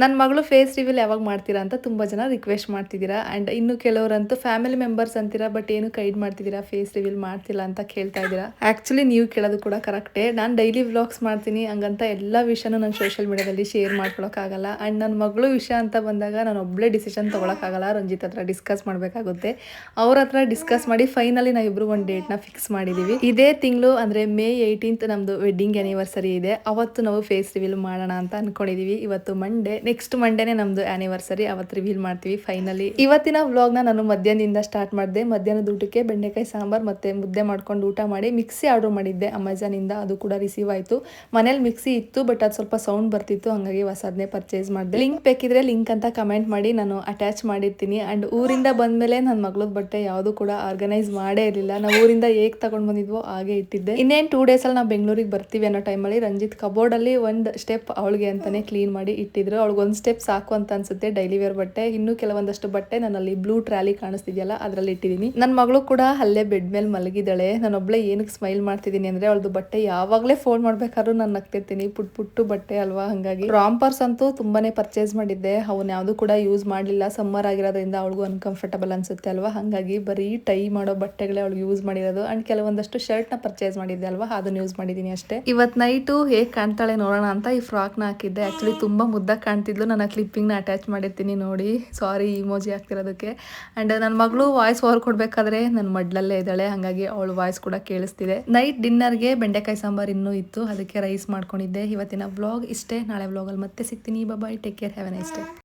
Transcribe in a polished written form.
ನನ್ನ ಮಗಳು face reveal ಯಾವಾಗ ಮಾಡ್ತೀರಾ ಅಂತ ತುಂಬ ಜನ ರಿಕ್ವೆಸ್ಟ್ ಮಾಡ್ತಿದ್ದೀರಾ. ಆ್ಯಂಡ್ ಇನ್ನು ಕೆಲವರಂತೂ ಫ್ಯಾಮಿಲಿ ಮೆಂಬರ್ಸ್ ಅಂತೀರಾ, ಬಟ್ ಏನು ಕೈಡ್ ಮಾಡ್ತಿದ್ದೀರಾ, ಫೇಸ್ ರಿವೀಲ್ ಮಾಡ್ತಿಲ್ಲ ಅಂತ ಕೇಳ್ತಾ ಇದ್ದೀರಾ. ಆ್ಯಕ್ಚುಲಿ ನೀವು ಕೇಳೋದು ಕೂಡ ಕರೆಕ್ಟೇ. ನಾನು ಡೈಲಿ ವ್ಲಾಗ್ಸ್ ಮಾಡ್ತೀನಿ, ಹಂಗಂತ ಎಲ್ಲ ವಿಷಯನೂ ನಾನು ಸೋಷಿಯಲ್ ಮೀಡಿಯಾದಲ್ಲಿ ಶೇರ್ ಮಾಡ್ಕೊಳಕ್ಕಾಗಲ್ಲ. ಆ್ಯಂಡ್ ನನ್ನ ಮಗಳು ವಿಷಯ ಅಂತ ಬಂದಾಗ ನಾನು ಒಬ್ಬಳೇ ಡಿಸಿಷನ್ ತೊಗೊಳಕ್ಕಾಗಲ್ಲ. ರಂಜಿತ್ ಹತ್ರ ಡಿಸ್ಕಸ್ ಮಾಡಬೇಕಾಗುತ್ತೆ. ಅವ್ರ ಹತ್ರ ಡಿಸ್ಕಸ್ ಮಾಡಿ ಫೈನಲಿ ನಾವಿಬ್ರು ಒಂದು ಡೇಟ್ನ ಫಿಕ್ಸ್ ಮಾಡಿದ್ದೀವಿ. ಇದೇ ತಿಂಗಳು ಅಂದರೆ May 18th ನಮ್ಮದು ವೆಡ್ಡಿಂಗ್ ಆ್ಯನಿವರ್ಸರಿ ಇದೆ. ಅವತ್ತು ನಾವು ಫೇಸ್ ರಿವೀಲ್ ಮಾಡೋಣ ಅಂತ ಅಂದ್ಕೊಂಡಿದ್ದೀವಿ. ಇವತ್ತು ಮಂಡೇ, ನೆಕ್ಸ್ಟ್ ಮಂಡೇನೇ ನಮ್ಮದು ಆ್ಯನಿವರ್ಸರಿ, ಅವತ್ತು ರಿವೀಲ್ ಮಾಡ್ತೀವಿ ಫೈನಲಿ. ಇವತ್ತಿನ ವ್ಲಾಗ್ನ ನಾನು ಮಧ್ಯಾಹ್ನದಿಂದ ಸ್ಟಾರ್ಟ್ ಮಾಡಿದೆ. ಮಧ್ಯಾಹ್ನದ ಊಟಕ್ಕೆ ಬೆಂಡೆಕಾಯಿ ಸಾಂಬಾರು ಮತ್ತು ಮುದ್ದೆ ಮಾಡ್ಕೊಂಡು ಊಟ ಮಾಡಿ ಮಿಕ್ಸಿ ಆರ್ಡರ್ ಮಾಡಿದ್ದೆ ಅಮೆಝಾನಿಂದ. ಅದು ಕೂಡ ರಿಸೀವ್ ಆಯಿತು. ಮನೇಲಿ ಮಿಕ್ಸಿ ಇತ್ತು, ಬಟ್ ಅದು ಸ್ವಲ್ಪ ಸೌಂಡ್ ಬರ್ತಿತ್ತು, ಹಾಗಾಗಿ ಹೊಸದನ್ನೇ ಪರ್ಚೇಸ್ ಮಾಡಿದೆ. ಲಿಂಕ್ ಬೇಕಿದ್ರೆ ಲಿಂಕ್ ಅಂತ ಕಮೆಂಟ್ ಮಾಡಿ, ನಾನು ಅಟ್ಯಾಚ್ ಮಾಡಿರ್ತೀನಿ. ಆ್ಯಂಡ್ ಊರಿಂದ ಬಂದಮೇಲೆ ನನ್ನ ಮಗಳದ್ದು ಬಟ್ಟೆ ಯಾವುದು ಕೂಡ ಆರ್ಗನೈಸ್ ಮಾಡೇ ಇರಲಿಲ್ಲ. ನಾವು ಊರಿಂದ ಹೇಗೆ ತಗೊಂಡು ಬಂದಿದ್ವೋ ಹಾಗೆ ಇಟ್ಟಿದ್ದೆ. ಇನ್ನೇನು 2 ಡೇಸಲ್ಲಿ ನಾವು ಬೆಂಗಳೂರಿಗೆ ಬರ್ತೀವಿ ಅನ್ನೋ ಟೈಮಲ್ಲಿ ರಂಜಿತ್ ಕಬೋರ್ಡಲ್ಲಿ ಒಂದು ಸ್ಟೆಪ್ ಅವಳಿಗೆ ಅಂತಾನೆ ಕ್ಲೀನ್ ಮಾಡಿ ಇಟ್ಟಿದ್ರು. ಅವಳಿಗೆ ಒಂದು ಸ್ಟೆಪ್ ಸಾಕು ಅಂತ ಅನ್ಸುತ್ತೆ ಡೈಲಿ ವೇರ್ ಬಟ್ಟೆ. ಇನ್ನೂ ಕೆಲವೊಂದಷ್ಟು ಬಟ್ಟೆ ನನ್ನಲ್ಲಿ ಬ್ಲೂ ಟ್ರಾಲಿ ಕಾಣಿಸ್ತಿದೆಯಲ್ಲ ಅದರಲ್ಲಿ ಇಟ್ಟಿದ್ದೀನಿ. ನನ್ನ ಮಗಳು ಕೂಡ ಅಲ್ಲೇ ಬೆಡ್ ಮೇಲೆ ಮಲಗಿದ್ದಾಳೆ. ನಾನೊಬ್ಳೆ ಏನಕ್ಕೆ ಸ್ಮೈಲ್ ಮಾಡ್ತಿದ್ದೀನಿ ಅಂದರೆ ಅವಳದು ಬಟ್ಟೆ ಯಾವಾಗಲೇ ಫೋಲ್ಡ್ ಮಾಡ್ಬೇಕಾದ್ರೂ ನಾನು ನಗ್ತಿರ್ತೀನಿ. ಪುಟ್ಟು ಬಟ್ಟೆ ಅಲ್ವಾ, ಹಾಗಾಗಿ ರಾಂಪರ್ಸ್ ಅಂತೂ ತುಂಬಾನೇ ಪರ್ಚೇಸ್ ಮಾಡಿದ್ದೆ. ಅವನ್ನ ಯಾವುದು ಕೂಡ ಯೂಸ್ ಮಾಡಲಿಲ್ಲ. ಸಮ್ಮರ್ ಆಗಿರೋದ್ರಿಂದ ಅವಳಿಗೂ ಅನ್ಕಂಫರ್ಟಬಲ್ ಅನ್ಸುತ್ತೆ ಅಲ್ವಾ, ಹಾಗಾಗಿ ಬರೀ ಟೈ ಮಾಡೋ ಬಟ್ಟೆಗಳೇ ಅವಳು ಯೂಸ್ ಮಾಡಿರೋದು. ಅಂಡ್ ಕೆಲವೊಂದಷ್ಟು ಶರ್ಟ್ನ ಪರ್ಚೇಸ್ ಮಾಡಿದ್ದೆ ಅಲ್ವಾ, ಅದನ್ನ ಯೂಸ್ ಮಾಡಿದ್ದೀನಿ ಅಷ್ಟೇ. ಇವತ್ತು ನೈಟು ಹೇಗೆ ಕಾಣ್ತಾಳೆ ನೋಡೋಣ ಅಂತ ಈ ಫ್ರಾಕ್ನ ಹಾಕಿದ್ದೆ. ಆ್ಯಕ್ಚುಲಿ ತುಂಬ ಮುದ್ದಾಗಿ ಕಾಣ್ತಿದ್ಲು. ನಾನು ಆ ಕ್ಲಿಪ್ಪಿಂಗ್ನ ಅಟ್ಯಾಚ್ ಮಾಡಿರ್ತೀನಿ ನೋಡಿ. ಸಾರಿ ಇಮೋಜಿ ಹಾಕ್ತಿರೋದಕ್ಕೆ. ಆ್ಯಂಡ್ ನನ್ನ ಮಗಳು ವಾಯ್ಸ್ ಓವರ್ ಕೊಡಬೇಕಾದ್ರೆ ನನ್ನ ಮಡ್ಲಲ್ಲೇ ಇದ್ದಾಳೆ, ಹಾಗಾಗಿ ಅವಳು ವಾಯ್ಸ್ ಕೂಡ ಕೇಳಿಸ್ತಿದೆ. ನೈಟ್ ಡಿನ್ನರ್ಗೆ ಬೆಂಡೆಕಾಯಿ ಸಾಂಬಾರು ಇನ್ನೂ ಇತ್ತು, ಅದಕ್ಕೆ ರೈಸ್ ಮಾಡ್ಕೊಂಡಿದ್ದೆ. ಇವತ್ತಿನ ವ್ಲಾಗ್ ಇಷ್ಟೇ. ನಾಳೆ ವ್ಲಾಗಲ್ಲಿ ಮತ್ತೆ ಸಿಗ್ತೀನಿ. Bye, take care, have a nice day.